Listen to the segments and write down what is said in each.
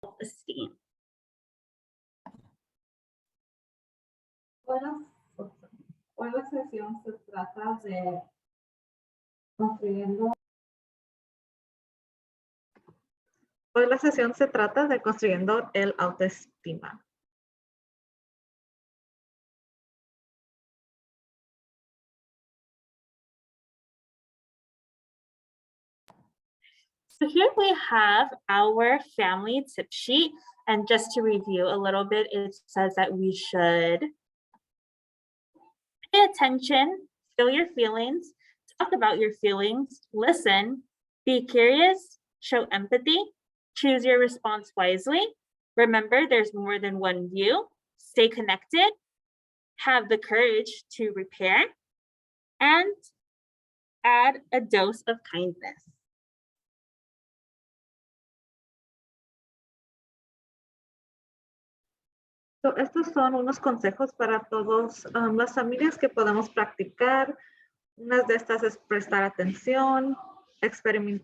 Self-Esteem. Hoy la sesión se trata de construyendo. Hoy la sesión se trata de construyendo el autoestima. So here we have our family tip sheet. And just to review a little bit, it says that we should pay attention, feel your feelings, talk about your feelings, listen, be curious, show empathy, choose your response wisely. Remember, there's more than one view. Stay connected, have the courage to repair, and add a dose of kindness. So, estos son unos consejos para todas las familias que podemos practicar. Una de estas es prestar atención, expresar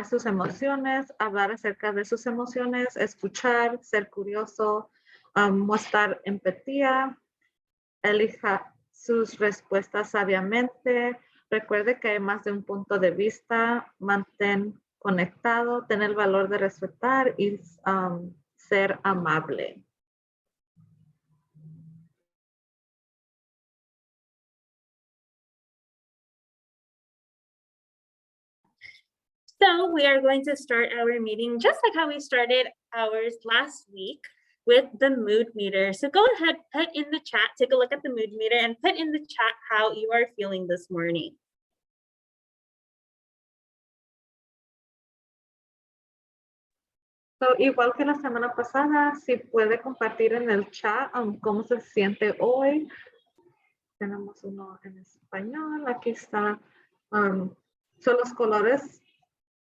sus emociones, hablar acerca de sus emociones, escuchar, ser curioso, mostrar empatía, elija sus respuestas sabiamente, recuerde que hay más de un punto de vista, mantén conectado, tener el valor de respetar y ser amable. So we are going to start our meeting just like how we started ours last week with the mood meter. So go ahead, put in the chat, take a look at the mood meter and put in the chat how you are feeling this morning. So, igual que la semana pasada, si puede compartir en el chat cómo se siente hoy. Tenemos uno en español, aquí está. So los colores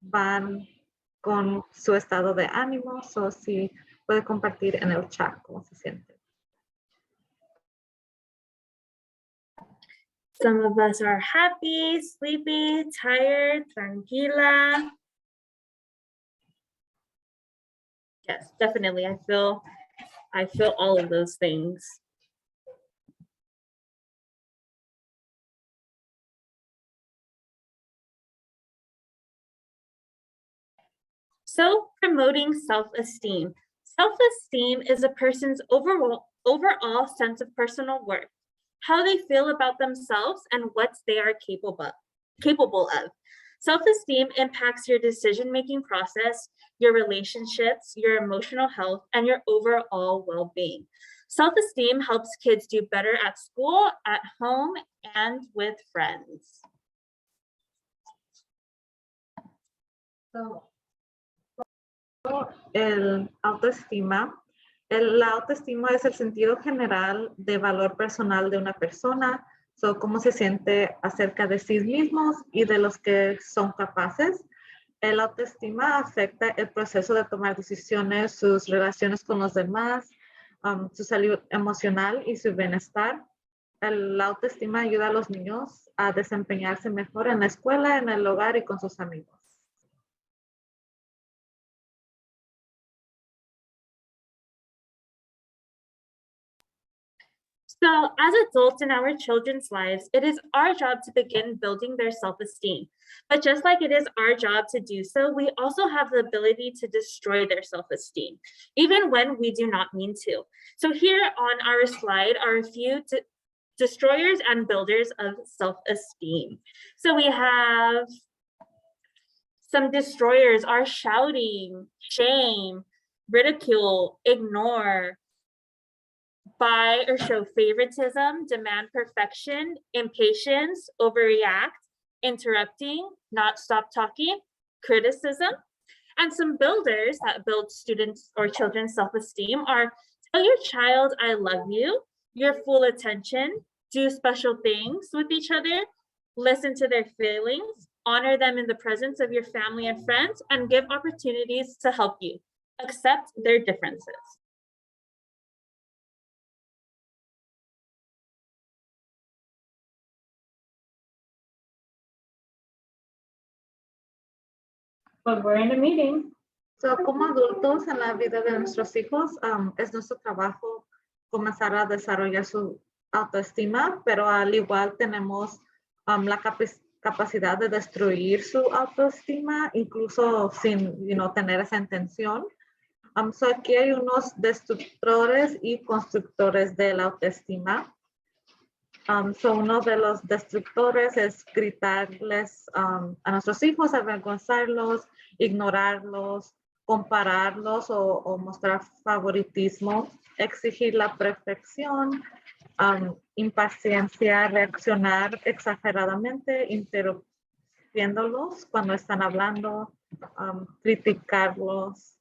van con su estado de ánimo, so si puede compartir en el chat cómo se siente. Some of us are happy, sleepy, tired, tranquila. Yes, definitely. I feel all of those things. So, promoting self-esteem. Self-esteem is a person's overall sense of personal worth, how they feel about themselves and what they are capable of. Self-esteem impacts your decision-making process, your relationships, your emotional health, and your overall well-being. Self-esteem helps kids do better at school, at home, and with friends. So, el autoestima. La autoestima es el sentido general de valor personal de una persona, cómo se siente acerca de sí mismos y de los que son capaces. El autoestima afecta el proceso de tomar decisiones, sus relaciones con los demás, su salud emocional y su bienestar. La autoestima ayuda a los niños a desempeñarse mejor en la escuela, en el hogar y con sus amigos. So as adults in our children's lives, it is our job to begin building their self-esteem. But just like it is our job to do so, we also have the ability to destroy their self-esteem, even when we do not mean to. So here on our slide are a few destroyers and builders of self-esteem. So we have some destroyers are shouting, shame, ridicule, ignore, buy or show favoritism, demand perfection, impatience, overreact, interrupting, not stop talking, criticism. And some builders that build students or children's self-esteem are tell your child, I love you, your full attention, do special things with each other, listen to their feelings, honor them in the presence of your family and friends, and give opportunities to help you. Accept their differences. But we're in a meeting. So, como adultos en la vida de nuestros hijos, es nuestro trabajo comenzar a desarrollar su autoestima, pero al igual tenemos la capacidad de destruir su autoestima, incluso sin tener esa intención. So aquí hay unos destructores y constructores de la autoestima. So uno de los destructores es gritarles a nuestros hijos, avergonzarlos, ignorarlos, compararlos o mostrar favoritismo, exigir la perfección, impaciencia, reaccionar exageradamente, interrumpiéndolos cuando están hablando, criticarlos.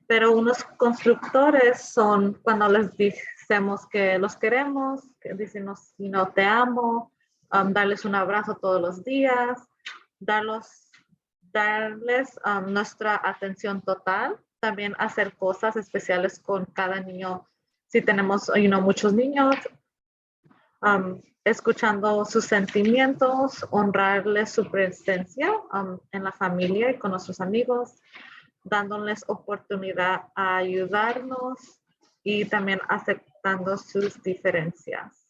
Pero unos constructores son cuando les decimos que los queremos, que dicen, no te amo, darles un abrazo todos los días, darles nuestra atención total, también hacer cosas especiales con cada niño. Si tenemos muchos niños, escuchando sus sentimientos, honrarles su presencia en la familia y con nuestros amigos, dándoles oportunidad a ayudarnos y también aceptando sus diferencias.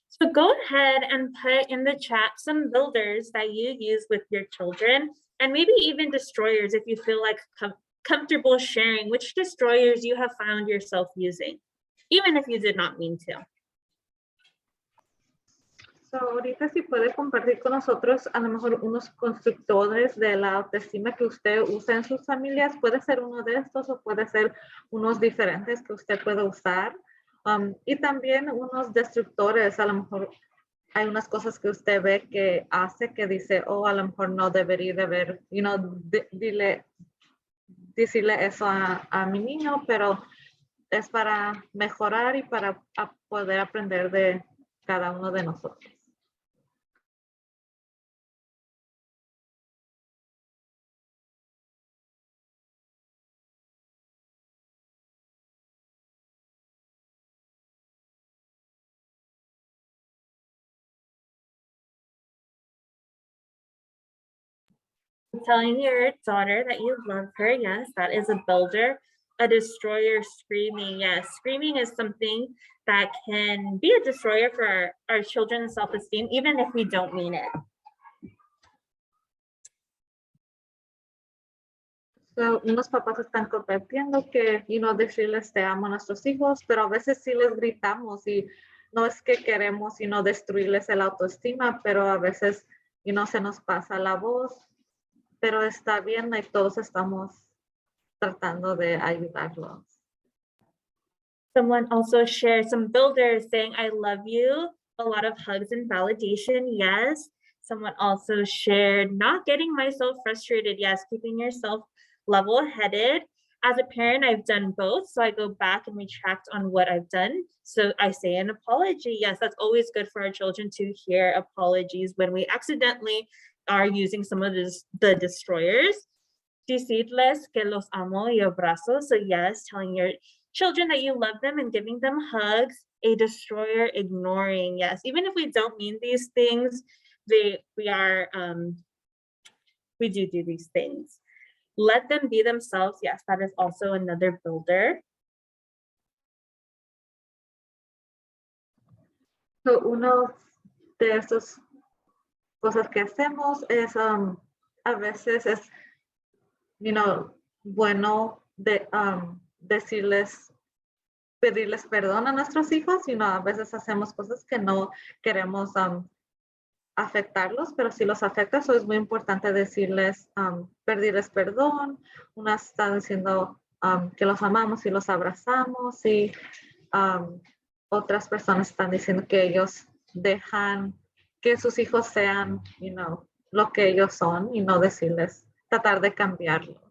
So go ahead and put in the chat some builders that you use with your children, and maybe even destroyers if you feel like comfortable sharing which destroyers you have found yourself using, even if you did not mean to. So, ahorita si puede compartir con nosotros a lo mejor unos constructores de la autoestima que usted usa en sus familias. Puede ser uno de estos o puede ser unos diferentes que usted puede usar. Y también unos destructores, a lo mejor hay unas cosas que usted ve que hace que dice, a lo mejor no debería de ver, decirle eso a mi niño, pero es para mejorar y para poder aprender de cada uno de nosotros. Telling your daughter that you love her, yes, that is a builder. A destroyer, screaming, yes, screaming is something that can be a destroyer for our children's self-esteem, even if we don't mean it. So, unos papás están compartiendo que, decirles te amo a nuestros hijos, pero a veces sí les gritamos y no es que queremos, destruirles el autoestima, pero a veces, se nos pasa la voz, pero está bien y todos estamos tratando de ayudarlos. Someone also shared some builders saying, I love you, a lot of hugs and validation, yes. Someone also shared not getting myself frustrated, yes, keeping yourself level-headed. As a parent, I've done both, so I go back and retract on what I've done. So I say an apology. Yes, that's always good for our children to hear apologies when we accidentally are using some of the destroyers. Decirles que los amo y abrazo. So yes, telling your children that you love them and giving them hugs. A destroyer, ignoring. Yes, even if we don't mean these things, we do these things. Let them be themselves. Yes, that is also another builder. So, uno de esas cosas que hacemos es a veces es, bueno pedirles perdón a nuestros hijos, a veces hacemos cosas que no queremos afectarlos, pero si los afecta, eso es muy importante decirles, pedirles perdón. Una está diciendo que los amamos y los abrazamos y otras personas están diciendo que ellos dejan que sus hijos sean, lo que ellos son y no decirles, tratar de cambiarlos.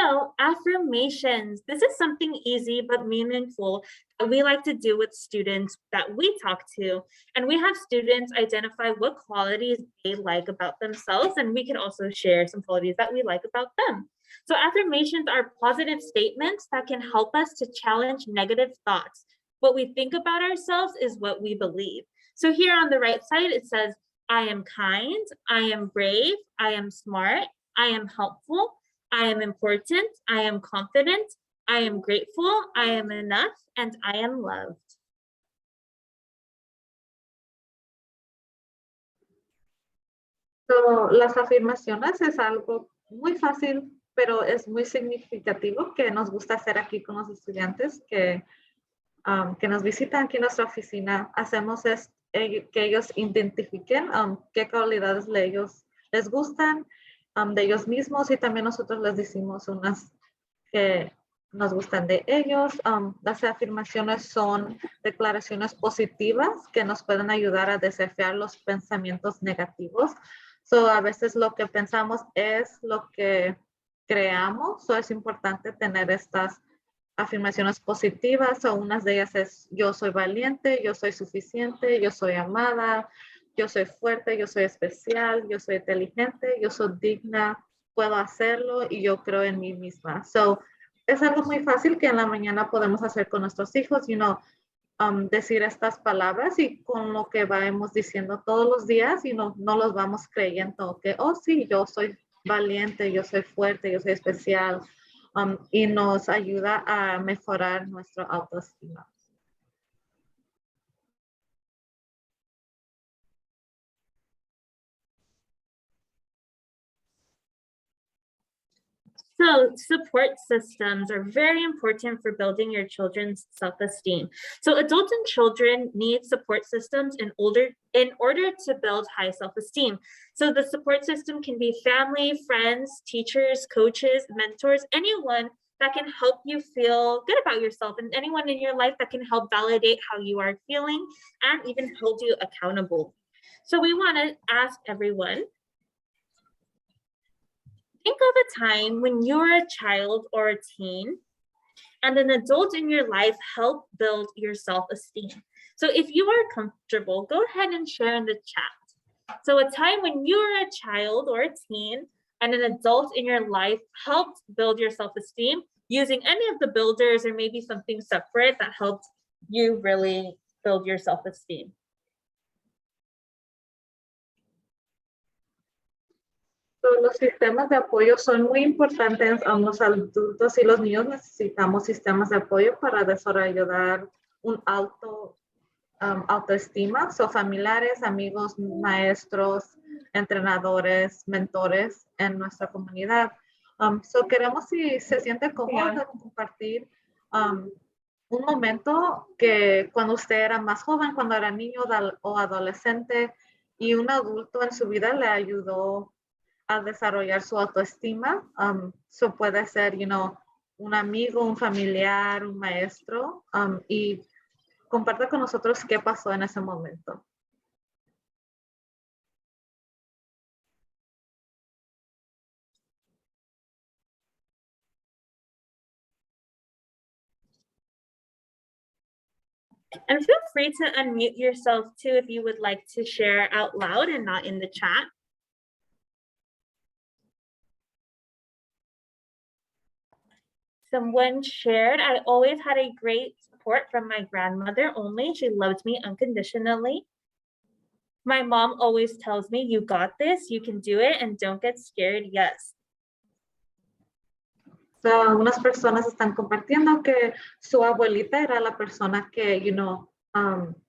So affirmations, this is something easy but meaningful that we like to do with students that we talk to. And we have students identify what qualities they like about themselves, and we can also share some qualities that we like about them. So affirmations are positive statements that can help us to challenge negative thoughts. What we think about ourselves is what we believe. So here on the right side, it says, I am kind, I am brave, I am smart, I am helpful, I am important, I am confident, I am grateful, I am enough, and I am loved. So, las afirmaciones es algo muy fácil, pero es muy significativo que nos gusta hacer aquí con los estudiantes que nos visitan aquí en nuestra oficina. Hacemos es que ellos identifiquen qué cualidades de ellos les gustan de ellos mismos, y también nosotros les decimos unas que nos gustan de ellos. Las afirmaciones son declaraciones positivas que nos pueden ayudar a desafiar los pensamientos negativos. So, a veces lo que pensamos es lo que creamos. So, es importante tener estas afirmaciones positivas. O unas de ellas es: yo soy valiente, yo soy suficiente, yo soy amada, yo soy fuerte, yo soy especial, yo soy inteligente, yo soy digna, puedo hacerlo y yo creo en mí misma. So, es algo muy fácil que en la mañana podemos hacer con nuestros hijos, decir estas palabras, y con lo que vamos diciendo todos los días, no los vamos creyendo que, oh sí, yo soy valiente, yo soy fuerte, yo soy especial, y nos ayuda a mejorar nuestra autoestima. So support systems are very important for building your children's self-esteem. So adults and children need support systems in order to build high self-esteem. So the support system can be family, friends, teachers, coaches, mentors, anyone that can help you feel good about yourself, and anyone in your life that can help validate how you are feeling and even hold you accountable. So we want to ask everyone, think of a time when you were a child or a teen and an adult in your life helped build your self-esteem. So if you are comfortable, go ahead and share in the chat. So a time when you were a child or a teen and an adult in your life helped build your self-esteem using any of the builders, or maybe something separate that helped you really build your self-esteem. Los sistemas de apoyo son muy importantes. Los adultos y los niños necesitamos sistemas de apoyo para desarrollar un autoestima. So, familiares, amigos, maestros, entrenadores, mentores en nuestra comunidad. So, queremos, si se siente cómodo, compartir un momento que cuando usted era más joven, cuando era niño o adolescente, y un adulto en su vida le ayudó a desarrollar su autoestima. So puede ser, un amigo, un familiar, un maestro, y comparta con nosotros qué pasó en ese momento. And feel free to unmute yourself too if you would like to share out loud and not in the chat. Someone shared, I always had a great support from my grandmother only. She loved me unconditionally. My mom always tells me, you got this, you can do it, and don't get scared. Yes. So, unas personas están compartiendo que su abuelita era la persona que,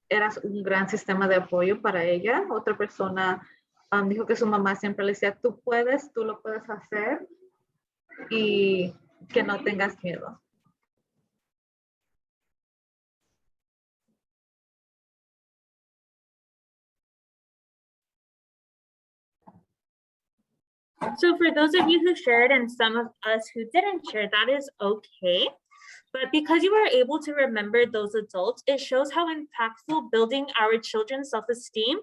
era un gran sistema de apoyo para ella. Otra persona dijo que su mamá siempre le decía, tú puedes, tú lo puedes hacer, y que no tengas miedo. So for those of you who shared and some of us who didn't share, that is okay. But because you are able to remember those adults, it shows how impactful building our children's self-esteem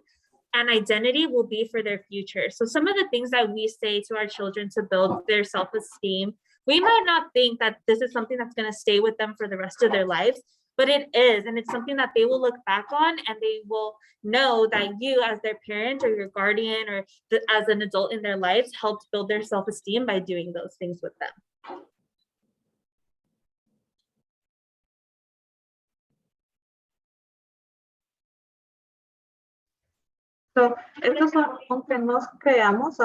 and identity will be for their future. So some of the things that we say to our children to build their self-esteem We might not think that this is something that's going to stay with them for the rest of their lives, but it is. And it's something that they will look back on, and they will know that you as their parent or your guardian or as an adult in their lives helped build their self-esteem by doing those things with them. So, estos son, aunque nos creamos,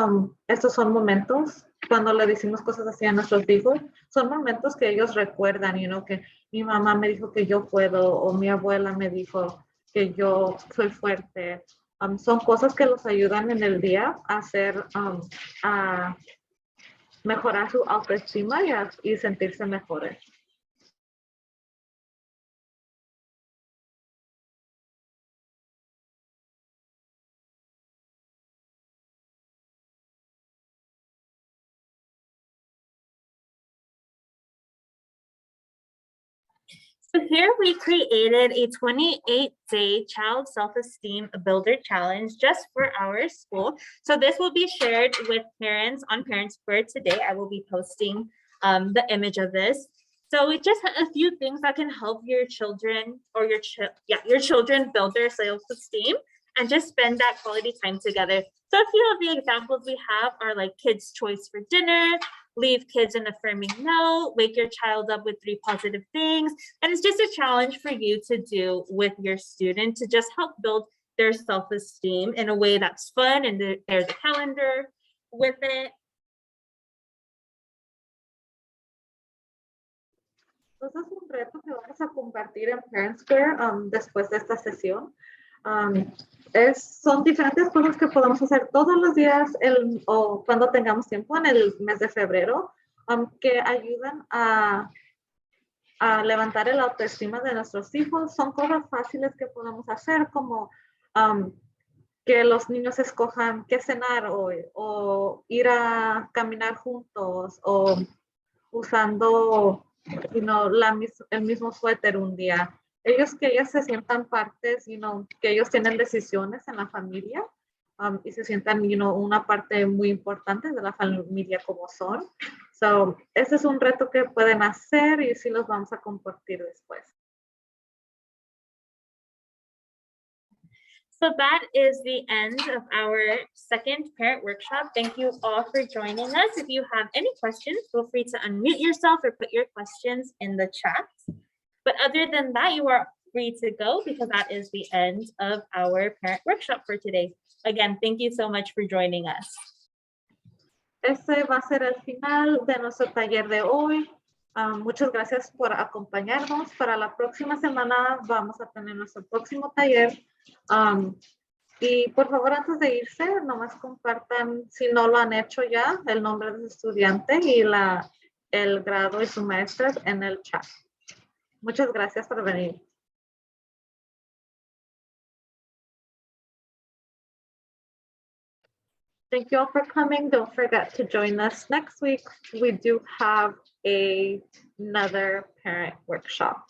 estos son momentos cuando le decimos cosas así a nuestros hijos, son momentos que ellos recuerdan, que mi mamá me dijo que yo puedo, o mi abuela me dijo que yo soy fuerte. Son cosas que los ayudan en el día a hacer, a mejorar su autoestima y sentirse mejores. So here we created a 28-day child self-esteem builder challenge just for our school. So this will be shared with parents on Parents for today. I will be posting the image of this. So it's just a few things that can help your children or your children build their self-esteem and just spend that quality time together. So a few of the examples we have are like kids' choice for dinner, leave kids an affirming note, wake your child up with 3 positive things. And it's just a challenge for you to do with your student to just help build their self-esteem in a way that's fun, and there's a calendar with it. Entonces, un reto que vamos a compartir en Parent Square después de esta sesión son diferentes cosas que podemos hacer todos los días o cuando tengamos tiempo en el mes de febrero que ayudan a levantar el autoestima de nuestros hijos. Son cosas fáciles que podemos hacer, como que los niños escojan qué cenar hoy, o ir a caminar juntos, o usando el mismo suéter un día. Que ellos se sientan partes, que ellos tienen decisiones en la familia y se sientan, una parte muy importante de la familia como son. So, ese es un reto que pueden hacer y sí los vamos a compartir después. So that is the end of our second parent workshop. Thank you all for joining us. If you have any questions, feel free to unmute yourself or put your questions in the chat. But other than that, you are free to go because that is the end of our parent workshop for today. Again, thank you so much for joining us. Este va a ser el final de nuestro taller de hoy. Muchas gracias por acompañarnos. Para la próxima semana vamos a tener nuestro próximo taller. Y por favor, antes de irse, nomás compartan, si no lo han hecho ya, el nombre de su estudiante y el grado y su maestra en el chat. Muchas gracias por venir. Thank you all for coming. Don't forget to join us next week. We do have another parent workshop.